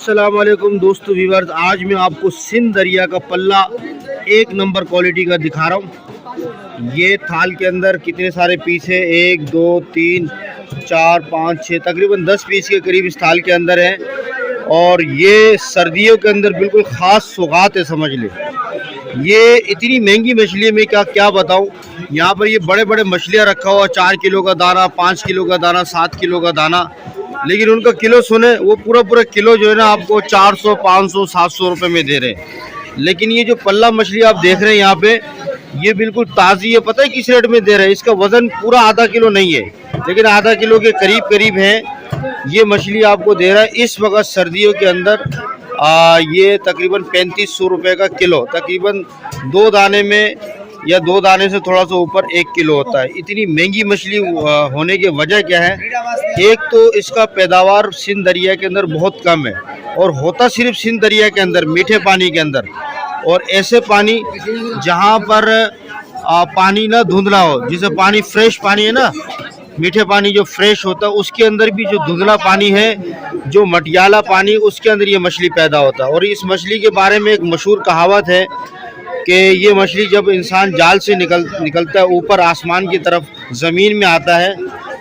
अस्सलाम वालेकुम दोस्तों व्यूअर्स, आज मैं आपको सिंध दरिया का पल्ला एक नंबर क्वालिटी का दिखा रहा हूँ। ये थाल के अंदर कितने सारे पीस है, 1 2 3 4 5 6 तकरीबन 10 पीस के करीब इस थाल के अंदर है। और ये सर्दियों के अंदर बिल्कुल ख़ास सौगात है, समझ ले। ये इतनी महंगी मछली है, मैं क्या बताऊँ। यहाँ पर ये बड़े बड़े मछलियाँ रखा हुआ, 4 किलो का दाना, 5 किलो का दाना, 7 किलो का दाना, लेकिन उनका किलो सुने वो पूरा किलो जो है ना आपको 400 500 700 रुपये में दे रहे हैं। लेकिन ये जो पल्ला मछली आप देख रहे हैं यहाँ पे, ये बिल्कुल ताज़ी है। पता है किस रेट में दे रहे हैं? इसका वज़न पूरा आधा किलो नहीं है, लेकिन आधा किलो के करीब है। ये मछली आपको दे रहा है इस वक्त सर्दियों के अंदर ये तकरीबन 3500 रुपये का किलो। तकरीबन 2 दाने में या 2 दाने से थोड़ा सा ऊपर 1 किलो होता है। इतनी महंगी मछली होने की वजह क्या है? एक तो इसका पैदावार सिंध दरिया के अंदर बहुत कम है, और होता सिर्फ सिंध दरिया के अंदर, मीठे पानी के अंदर। और ऐसे पानी जहाँ पर पानी ना धुंधला हो, जैसे पानी फ्रेश पानी है ना, मीठे पानी जो फ्रेश होता है, उसके अंदर भी जो धुंधला पानी है, जो मटियाला पानी, उसके अंदर ये मछली पैदा होता है। और इस मछली के बारे में एक मशहूर कहावत है कि ये मछली जब इंसान जाल से निकलता है ऊपर आसमान की तरफ, ज़मीन में आता है,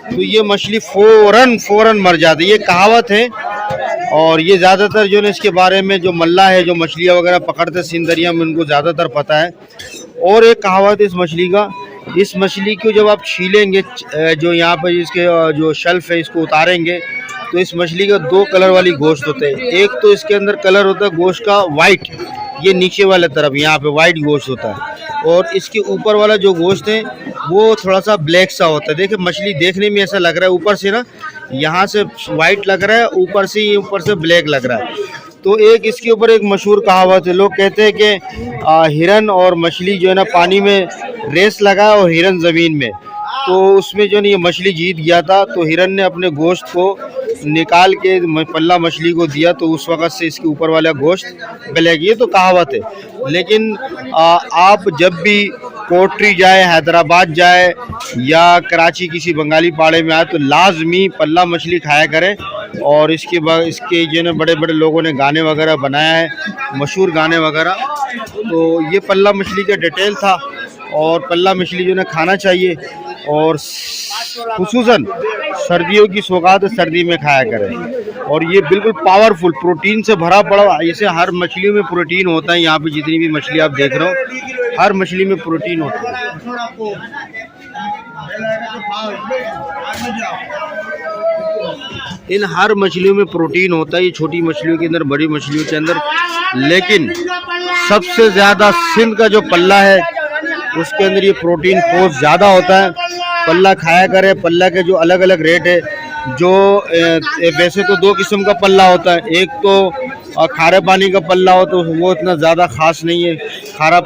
तो ये मछली फ़ौरन मर जाती है। ये कहावत है। और ये ज़्यादातर जो है इसके बारे में जो मल्ला है, जो मछलियाँ वगैरह पकड़ते सिंध दरिया में, उनको ज़्यादातर पता है। और एक कहावत इस मछली का, इस मछली को जब आप छीलेंगे, जो यहाँ पर इसके जो शेल्फ है, इसको उतारेंगे, तो इस मछली का 2 कलर वाली गोश्त होते हैं। एक तो इसके अंदर कलर होता है गोश्त का वाइट, ये नीचे वाले तरफ यहाँ पे वाइट गोश्त होता है। और इसके ऊपर वाला जो गोश्त है वो थोड़ा सा ब्लैक सा होता है। देखिए मछली देखने में ऐसा लग रहा है, ऊपर से ना यहाँ से वाइट लग रहा है, ऊपर से ब्लैक लग रहा है। तो एक इसके ऊपर एक मशहूर कहावत है, लोग कहते हैं कि हिरन और मछली जो है ना पानी में रेस लगा और हिरन ज़मीन में, तो उसमें जो है ये मछली जीत गया था। तो हिरन ने अपने गोश्त को निकाल के पल्ला मछली को दिया, तो उस वक़्त से इसके ऊपर वाला गोश्त ब्लैक। ये तो कहावत है, लेकिन आप जब भी कोटरी जाए, हैदराबाद जाए या कराची किसी बंगाली पाड़े में आए, तो लाजमी पल्ला मछली खाया करें। और इसके जो है बड़े बड़े लोगों ने गाने वगैरह बनाया है, मशहूर गाने वगैरह। तो ये पल्ला मछली का डिटेल था। और पल्ला मछली जो है खाना चाहिए, और खुसूसन सर्दियों की सौगात सर्दी में खाया करें। और ये बिल्कुल पावरफुल, प्रोटीन से भरा पड़ा। ऐसे हर मछली में प्रोटीन होता है। यहाँ पे जितनी भी मछली आप देख रहे हो, हर मछली में प्रोटीन होता है। इन हर मछलियों में प्रोटीन होता है, ये छोटी मछलियों के अंदर, बड़ी मछलियों के अंदर। लेकिन सबसे ज़्यादा सिंध का जो पल्ला है, उसके अंदर ये प्रोटीन बहुत ज़्यादा होता है। पल्ला खाया करें। पल्ला के जो अलग अलग रेट है, जो वैसे तो 2 किस्म का पल्ला होता है। एक तो खारे पानी का पल्ला हो, तो वो इतना ज़्यादा ख़ास नहीं है। खारा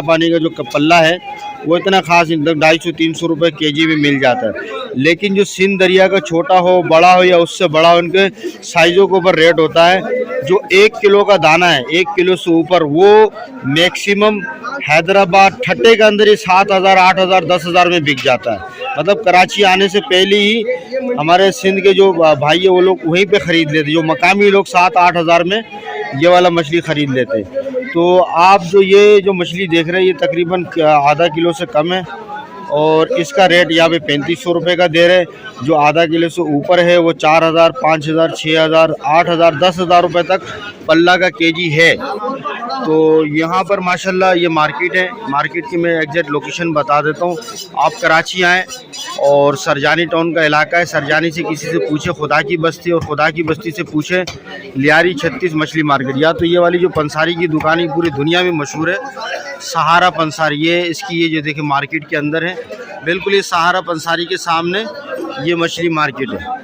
पानी का जो पल्ला है वो इतना ख़ास नहीं, 250-300 रुपये केजी में मिल जाता है। लेकिन जो सिंध दरिया का छोटा हो, बड़ा हो या उससे बड़ा हो, उनके साइज़ों के ऊपर रेट होता है। जो 1 किलो का दाना है, 1 किलो से ऊपर, वो मैक्सिमम हैदराबाद ठट्टे के अंदर ही 7,000 8,000 10,000 में बिक जाता है। मतलब कराची आने से पहले ही हमारे सिंध के जो भाई है वो लोग वहीं पे ख़रीद लेते, जो मकामी लोग 7-8 हज़ार में ये वाला मछली ख़रीद लेते। तो आप ये जो मछली देख रहे हैं, ये तकरीबन आधा किलो से कम है। और इसका रेट यहाँ पे 3500 रुपये का दे रहे हैं। जो आधा किलो से ऊपर है वो 4,000 5,000 6,000 8,000 10,000 रुपये तक पल्ला का केजी है। तो यहाँ पर माशाल्लाह ये मार्केट है। मार्केट की मैं एग्जैक्ट लोकेशन बता देता हूँ। आप कराची आएँ, और सरजानी टाउन का इलाका है। सरजानी से किसी से पूछे खुदा की बस्ती, और खुदा की बस्ती से पूछे लियारी 36 मछली मार्केट। या तो ये वाली जो पंसारी की दुकान पूरी दुनिया में मशहूर है, सहारा पंसारी, ये इसकी ये जो देखिए मार्केट के अंदर है, बिल्कुल ये सहारा पंसारी के सामने ये मछली मार्केट है।